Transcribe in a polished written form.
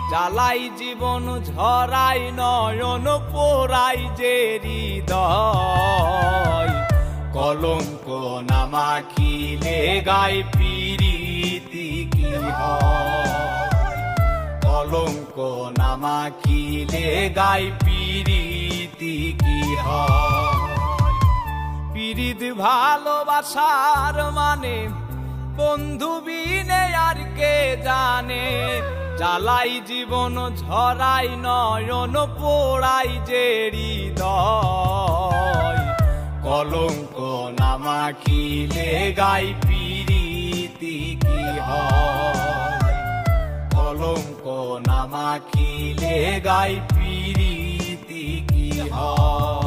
জ্বালাই জীবন ঝরাই নয়ন পোড়াই যে হৃদয়। কলঙ্ক না মাখিলে গায়ে পিরিতি কি হয়? কলঙ্ক না মাখিলে গায়ে পিরিতি কি হয়? পিরিত ভালোবাসার মানে বন্ধু বিনে আর কে জানে। জ্বালাই জীবন ঝরাই নয়ন পোড়াই যে হৃদয়। কলঙ্ক না মাখিলে গায়ে পিরিতি কি হয়? কলঙ্ক না মাখিলে গায়ে পিরিতি কি হয়?